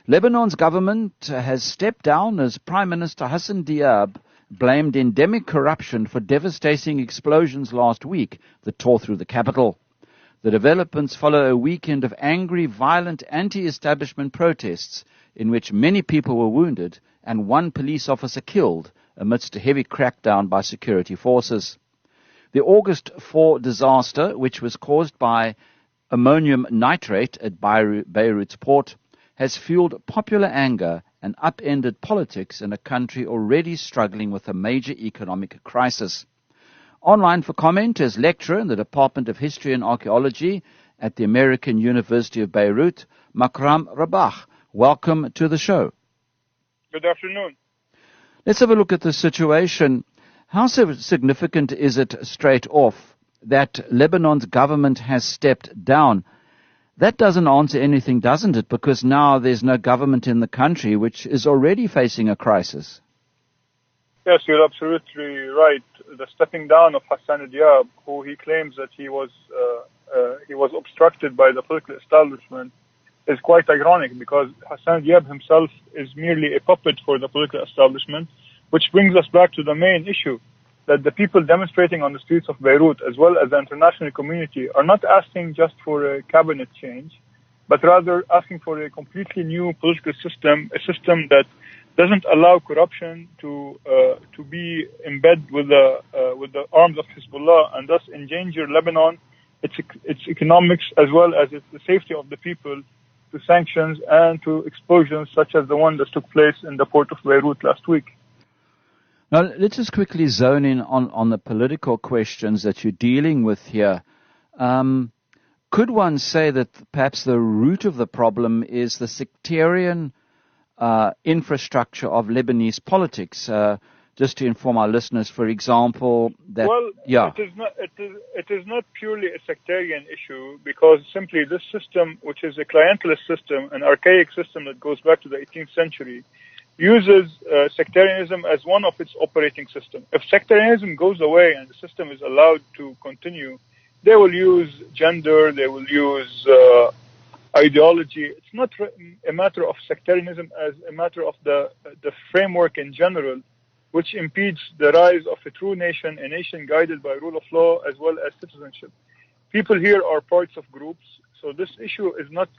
Lebanon's government has stepped down as Prime Minister Hassan Diab blamed endemic corruption for devastating explosions last week that tore through the capital. The developments follow a weekend of angry, violent, anti-establishment protests in which many people were wounded and one police officer killed amidst a heavy crackdown by security forces. The August 4 disaster, which was caused by ammonium nitrate at Beirut's port, has fueled popular anger and upended politics in a country already struggling with a major economic crisis. Online for comment is lecturer in the Department of History and Archaeology at the American University of Beirut, Makram Rabah. Welcome to the show. Good afternoon. Let's have a look at the situation. How significant is it straight off that Lebanon's government has stepped down? That doesn't answer anything, doesn't it? Because now there's no government in the country, which is already facing a crisis. Yes, you're absolutely right. The stepping down of Hassan Diab, who he claims that he was obstructed by the political establishment, is quite ironic because Hassan Diab himself is merely a puppet for the political establishment, which brings us back to the main issue, that the people demonstrating on the streets of Beirut, as well as the international community, are not asking just for a cabinet change, but rather asking for a completely new political system, a system that doesn't allow corruption to be embedded with the arms of Hezbollah and thus endanger Lebanon, its economics, as well as the safety of the people, to sanctions and to explosions such as the one that took place in the port of Beirut last week. Now, let's just quickly zone in on the political questions that you're dealing with here. Could one say that perhaps the root of the problem is the sectarian infrastructure of Lebanese politics? Just to inform our listeners, for example, that it is not purely a sectarian issue, because simply this system, which is a clientelist system, an archaic system that goes back to the 18th century, uses sectarianism as one of its operating systems. If sectarianism goes away and the system is allowed to continue, they will use gender, they will use ideology. It's not a matter of sectarianism as a matter of the framework in general, which impedes the rise of a true nation, a nation guided by rule of law as well as citizenship. People here are parts of groups, so this issue is not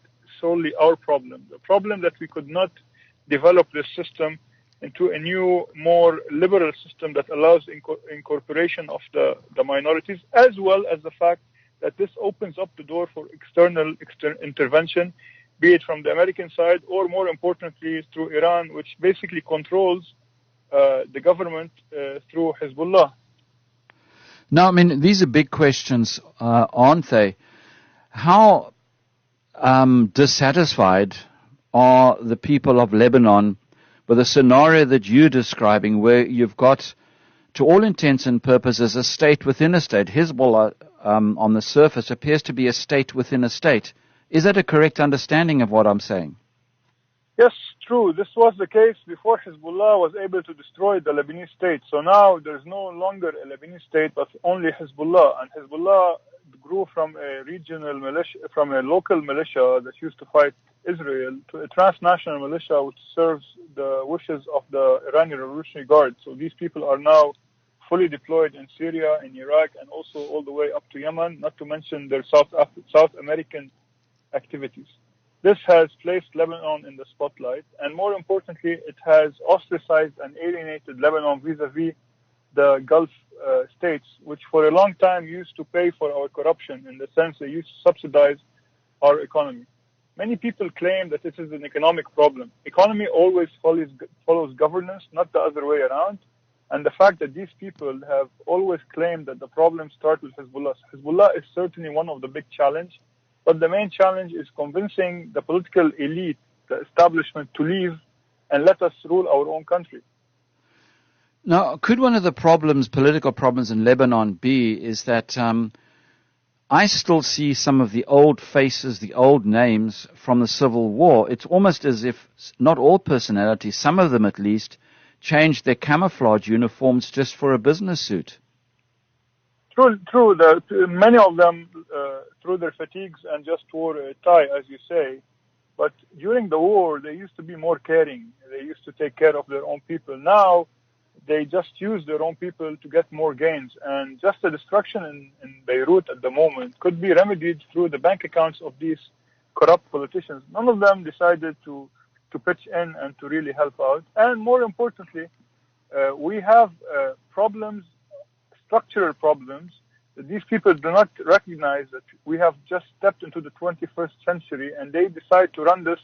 solely our problem. The problem that we could not develop this system into a new, more liberal system that allows incorporation of the minorities, as well as the fact that this opens up the door for external intervention, be it from the American side or, more importantly, through Iran, which basically controls the government through Hezbollah. Now, I mean, these are big questions, aren't they? How dissatisfied are the people of Lebanon with a scenario that you're describing, where you've got, to all intents and purposes, a state within a state? Hezbollah, on the surface, appears to be a state within a state. Is that a correct understanding of what I'm saying? Yes, true. This was the case before Hezbollah was able to destroy the Lebanese state. So now there's no longer a Lebanese state, but only Hezbollah. And Hezbollah grew from a regional militia, from a local militia that used to fight Israel, to a transnational militia which serves the wishes of the Iranian Revolutionary Guard. So these people are now fully deployed in Syria, in Iraq, and also all the way up to Yemen, not to mention their South American activities. This has placed Lebanon in the spotlight, and more importantly, it has ostracized and alienated Lebanon vis-a-vis the Gulf states, which for a long time used to pay for our corruption, in the sense they used to subsidize our economy. Many people claim that this is an economic problem. Economy always follows governance, not the other way around. And the fact that these people have always claimed that the problems start with Hezbollah. Hezbollah is certainly one of the big challenges. But the main challenge is convincing the political elite, the establishment, to leave and let us rule our own country. Now, could one of the problems, political problems in Lebanon be, is that I still see some of the old faces, the old names from the Civil War. It's almost as if not all personalities, some of them at least, changed their camouflage uniforms just for a business suit. True. Many of them threw their fatigues and just wore a tie, as you say. But during the war, they used to be more caring. They used to take care of their own people. Now, they just use their own people to get more gains. And just the destruction in Beirut at the moment could be remedied through the bank accounts of these corrupt politicians. None of them decided to pitch in and to really help out. And more importantly, we have problems, structural problems, that these people do not recognize that we have just stepped into the 21st century and they decide to run this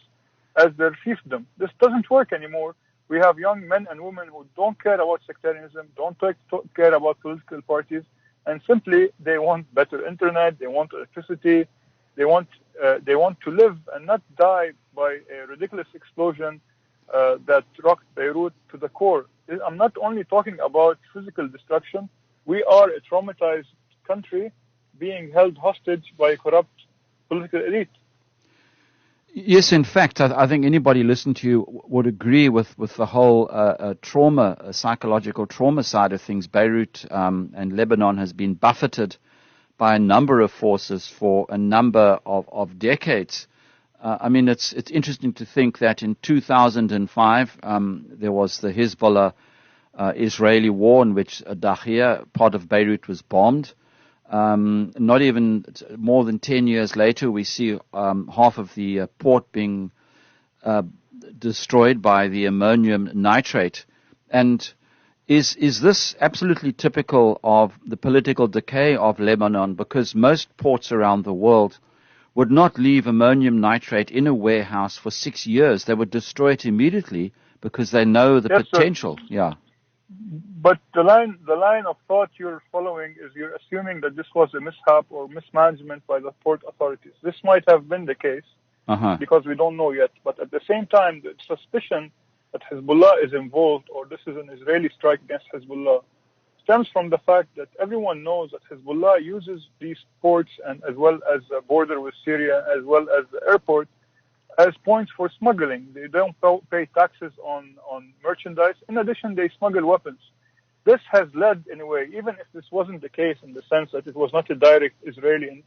as their fiefdom. This doesn't work anymore. We have young men and women who don't care about sectarianism, don't care about political parties, and simply they want better internet, they want electricity, they want to live and not die by a ridiculous explosion that rocked Beirut to the core. I'm not only talking about physical destruction. We are a traumatized country being held hostage by a corrupt political elite. Yes, in fact, I think anybody listening to you would agree with the whole trauma, psychological trauma side of things. Beirut and Lebanon has been buffeted by a number of forces for a number of decades. I mean, it's interesting to think that in 2005 there was the Hezbollah Israeli war in which Dahia, part of Beirut, was bombed. Not even more than 10 years later, we see half of the port being destroyed by the ammonium nitrate. And is this absolutely typical of the political decay of Lebanon? Because most ports around the world would not leave ammonium nitrate in a warehouse for 6 years. They would destroy it immediately because they know the potential. Sir. Yeah. But the line of thought you're following is you're assuming that this was a mishap or mismanagement by the port authorities. This might have been the case because we don't know yet. But at the same time, the suspicion that Hezbollah is involved or this is an Israeli strike against Hezbollah stems from the fact that everyone knows that Hezbollah uses these ports and as well as the border with Syria, as well as the airport, as points for smuggling. They don't pay taxes on merchandise. In addition, they smuggle weapons. This has led, in a way, even if this wasn't the case in the sense that it was not a direct Israeli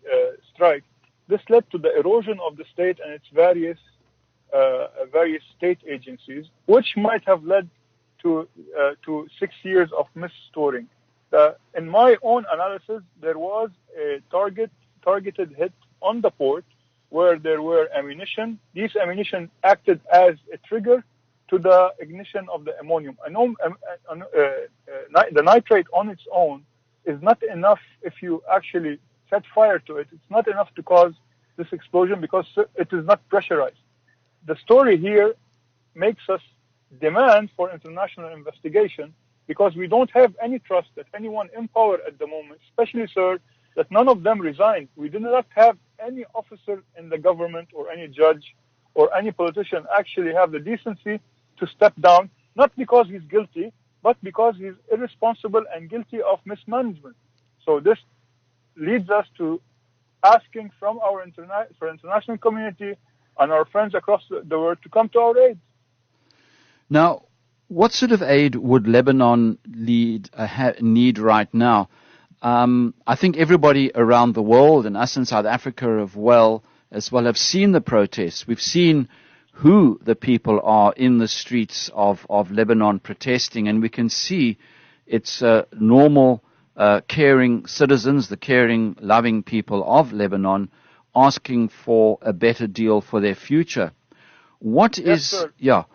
strike, this led to the erosion of the state and its various state agencies, which might have led to 6 years of misstoring. In my own analysis, there was a targeted hit on the port where there were ammunition. These ammunition acted as a trigger to the ignition of the ammonium. The nitrate on its own is not enough if you actually set fire to it. It's not enough to cause this explosion because it is not pressurized. The story here makes us demand for international investigation because we don't have any trust that anyone in power at the moment, especially, sir, that none of them resigned. We did not have any officer in the government or any judge or any politician actually have the decency to step down, not because he's guilty, but because he's irresponsible and guilty of mismanagement. So this leads us to asking from our international community and our friends across the world to come to our aid. Now, what sort of aid would Lebanon need right now? I think everybody around the world and us in South Africa as well have seen the protests. We've seen who the people are in the streets of Lebanon protesting, and we can see it's normal, caring citizens, the caring, loving people of Lebanon asking for a better deal for their future. Sir.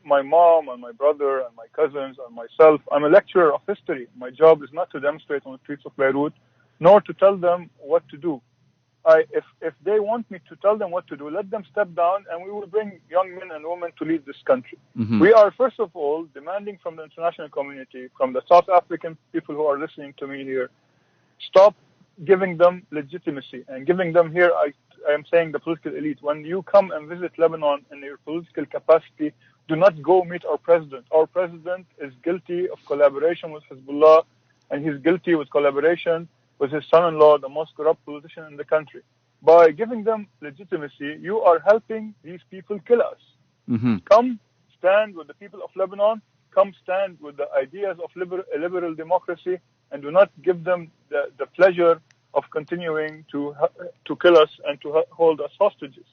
My mom and my brother and my cousins and myself, I'm a lecturer of history. My job is not to demonstrate on the streets of Beirut, nor to tell them what to do. If they want me to tell them what to do, let them step down and we will bring young men and women to lead this country. Mm-hmm. We are, first of all, demanding from the international community, from the South African people who are listening to me here, stop giving them legitimacy and giving them here, I am saying the political elite. When you come and visit Lebanon in your political capacity, do not go meet our president. Our president is guilty of collaboration with Hezbollah, and he's guilty with collaboration with his son-in-law, the most corrupt politician in the country. By giving them legitimacy, you are helping these people kill us. Mm-hmm. Come stand with the people of Lebanon. Come stand with the ideas of liberal democracy, and do not give them the pleasure of continuing to kill us and to hold us hostages.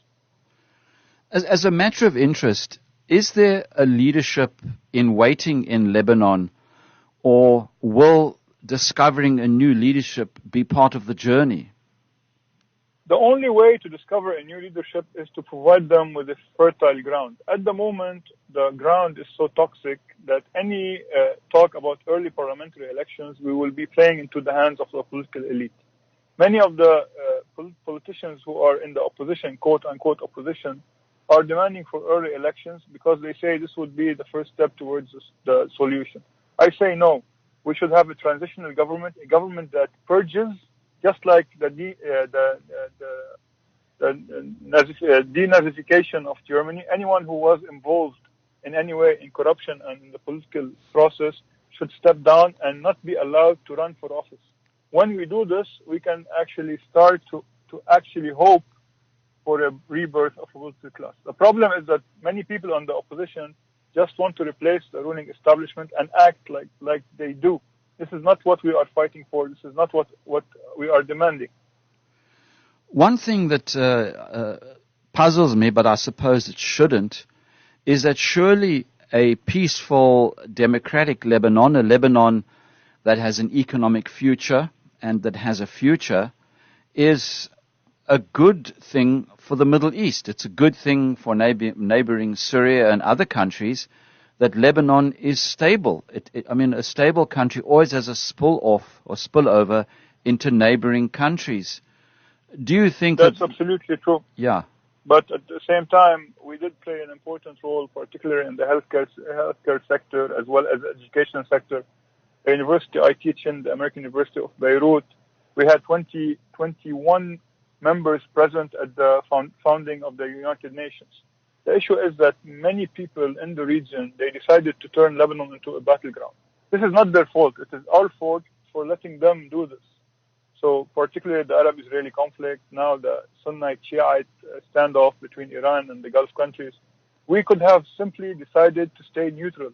As a matter of interest, is there a leadership in waiting in Lebanon, or will discovering a new leadership be part of the journey? The only way to discover a new leadership is to provide them with a fertile ground. At the moment, the ground is so toxic that any talk about early parliamentary elections, we will be playing into the hands of the political elite. Many of the politicians who are in the opposition, quote-unquote opposition, are demanding for early elections because they say this would be the first step towards the solution. I say no. We should have a transitional government, a government that purges, just like the denazification of Germany. Anyone who was involved in any way in corruption and in the political process should step down and not be allowed to run for office. When we do this, we can actually start to actually hope for a rebirth of a political class. The problem is that many people on the opposition just want to replace the ruling establishment and act like they do. This is not what we are fighting for. This is not what we are demanding. One thing that puzzles me, but I suppose it shouldn't, is that surely a peaceful, democratic Lebanon, a Lebanon that has an economic future and that has a future, is a good thing for the Middle East. It's a good thing for neighboring Syria and other countries that Lebanon is stable. A stable country always has a spill-off or spillover into neighboring countries. Do you think that's absolutely true? Yeah. But at the same time, we did play an important role, particularly in the healthcare sector as well as the education sector. The university I teach in, the American University of Beirut, we had 21 members present at the founding of the United Nations. The issue is that many people in the region, they decided to turn Lebanon into a battleground. This is not their fault. It is our fault for letting them do this. So particularly the Arab-Israeli conflict, now the Sunnite-Shiite standoff between Iran and the Gulf countries, we could have simply decided to stay neutral.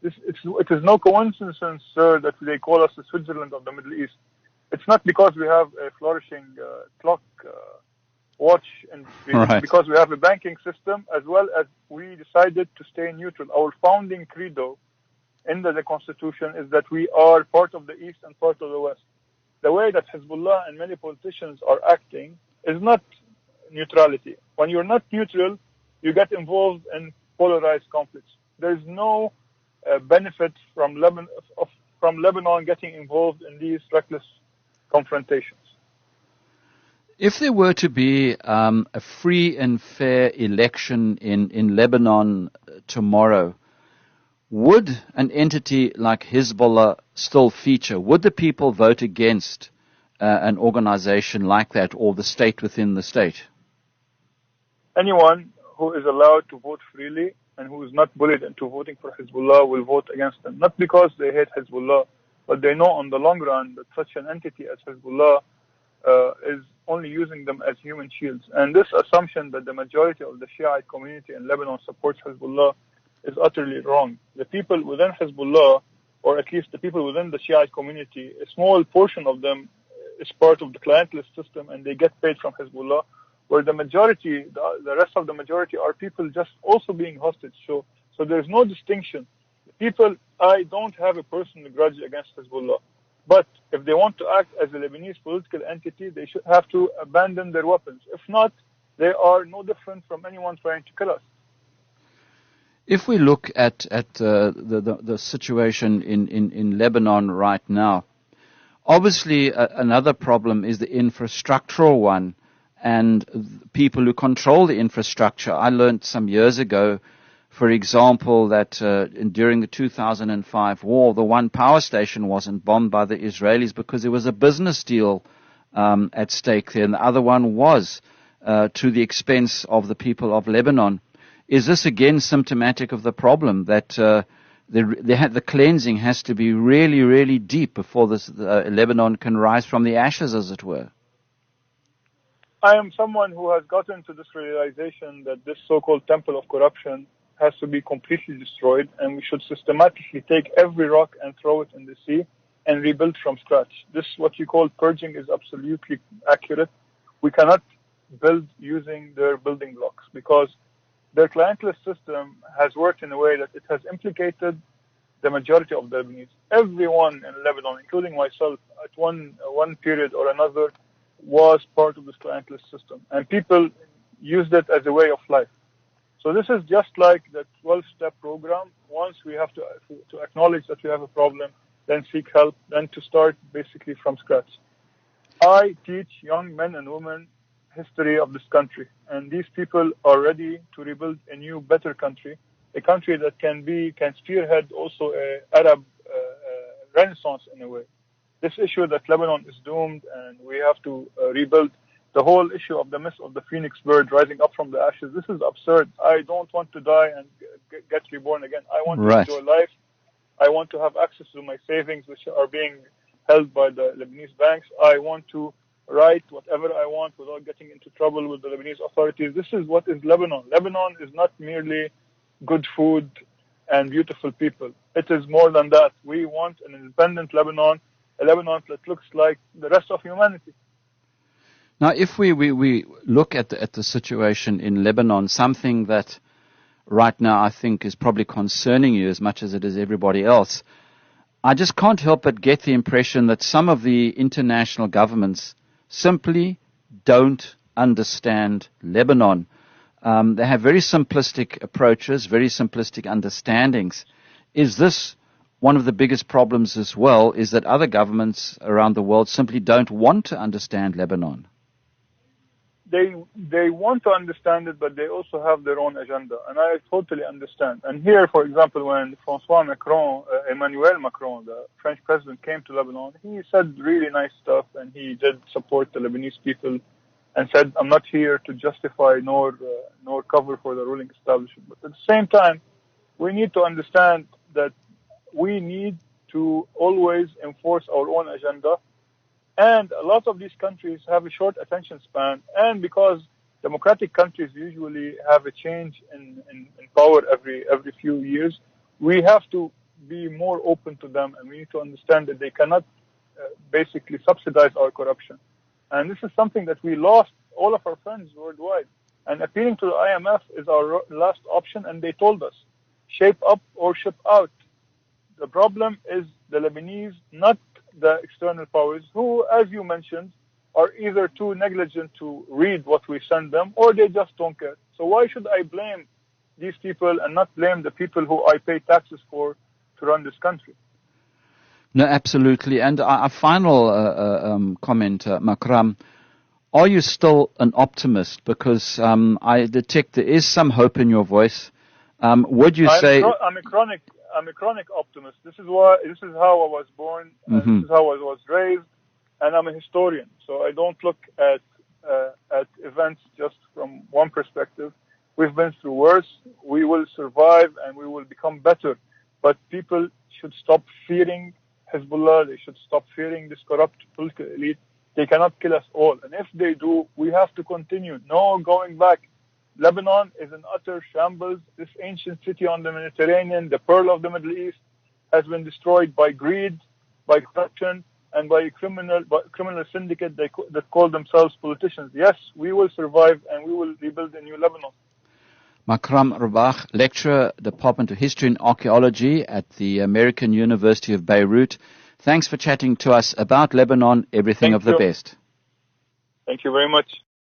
It is no coincidence, sir, that they call us the Switzerland of the Middle East. It's not because we have a flourishing clock watch industry. Right. It's because we have a banking system as well as we decided to stay neutral. Our founding credo in the Constitution is that we are part of the East and part of the West. The way that Hezbollah and many politicians are acting is not neutrality. When you're not neutral, you get involved in polarized conflicts. There's no benefit from Lebanon getting involved in these reckless confrontations. If there were to be a free and fair election in Lebanon tomorrow, would an entity like Hezbollah still feature? Would the people vote against an organization like that, or the state within the state? Anyone who is allowed to vote freely and who is not bullied into voting for Hezbollah will vote against them. Not because they hate Hezbollah, but they know on the long run that such an entity as Hezbollah is only using them as human shields. And this assumption that the majority of the Shiite community in Lebanon supports Hezbollah is utterly wrong. The people within Hezbollah, or at least the people within the Shiite community, a small portion of them is part of the clientelist system and they get paid from Hezbollah, where the majority, the rest of the majority are people just also being hostage. So there's no distinction. People, I don't have a personal grudge against Hezbollah. But if they want to act as a Lebanese political entity, they should have to abandon their weapons. If not, they are no different from anyone trying to kill us. If we look at the situation in Lebanon right now, obviously another problem is the infrastructural one and people who control the infrastructure. I learned some years ago, for example, that during the 2005 war, the one power station wasn't bombed by the Israelis because there was a business deal at stake there, and the other one was to the expense of the people of Lebanon. Is this again symptomatic of the problem that the cleansing has to be really, really deep before Lebanon can rise from the ashes, as it were? I am someone who has gotten to this realization that this so-called temple of corruption has to be completely destroyed, and we should systematically take every rock and throw it in the sea and rebuild from scratch. This, what you call purging, is absolutely accurate. We cannot build using their building blocks because their clientelist system has worked in a way that it has implicated the majority of the Lebanese. Everyone in Lebanon, including myself, at one period or another, was part of this clientelist system, and people used it as a way of life. So this is just like the 12-step program. Once we have to acknowledge that we have a problem, then seek help, then to start basically from scratch. I teach young men and women history of this country, and these people are ready to rebuild a new, better country, a country that can spearhead also an Arab renaissance in a way. This issue that Lebanon is doomed and we have to rebuild, the whole issue of the myth of the phoenix bird rising up from the ashes, this is absurd. I don't want to die and get reborn again. I want to enjoy life. I want to have access to my savings, which are being held by the Lebanese banks. I want to write whatever I want without getting into trouble with the Lebanese authorities. This is what is Lebanon. Lebanon is not merely good food and beautiful people. It is more than that. We want an independent Lebanon, a Lebanon that looks like the rest of humanity. Now, if we look at the situation in Lebanon, something that right now I think is probably concerning you as much as it is everybody else, I just can't help but get the impression that some of the international governments simply don't understand Lebanon. They have very simplistic approaches, very simplistic understandings. Is this one of the biggest problems as well, is that other governments around the world simply don't want to understand Lebanon? They want to understand it, but they also have their own agenda, and I totally understand. And here, for example, when Emmanuel Macron, the French president, came to Lebanon, he said really nice stuff, and he did support the Lebanese people, and said, "I'm not here to justify nor cover for the ruling establishment." But at the same time, we need to understand that we need to always enforce our own agenda. And a lot of these countries have a short attention span, and because democratic countries usually have a change in power every few years, we have to be more open to them, and we need to understand that they cannot basically subsidize our corruption. And this is something that we lost all of our friends worldwide. And appealing to the IMF is our last option, and they told us, shape up or ship out. The problem is the Lebanese, not the external powers, who, as you mentioned, are either too negligent to read what we send them, or they just don't care. So why should I blame these people and not blame the people who I pay taxes for to run this country? No, absolutely. And a final comment, Makram, are you still an optimist? Because I detect there is some hope in your voice. Would you say... I'm a chronic optimist. This is how I was born, and this is how I was raised, and I'm a historian. So I don't look at events just from one perspective. We've been through worse. We will survive, and we will become better. But people should stop fearing Hezbollah. They should stop fearing this corrupt political elite. They cannot kill us all. And if they do, we have to continue. No going back. Lebanon is an utter shambles. This ancient city on the Mediterranean, the pearl of the Middle East, has been destroyed by greed, by corruption, and by a criminal syndicate that call themselves politicians. Yes, we will survive, and we will rebuild a new Lebanon. Makram Rabah, lecturer, Department of History and Archaeology at the American University of Beirut. Thanks for chatting to us about Lebanon. Everything of the best. Thank you very much.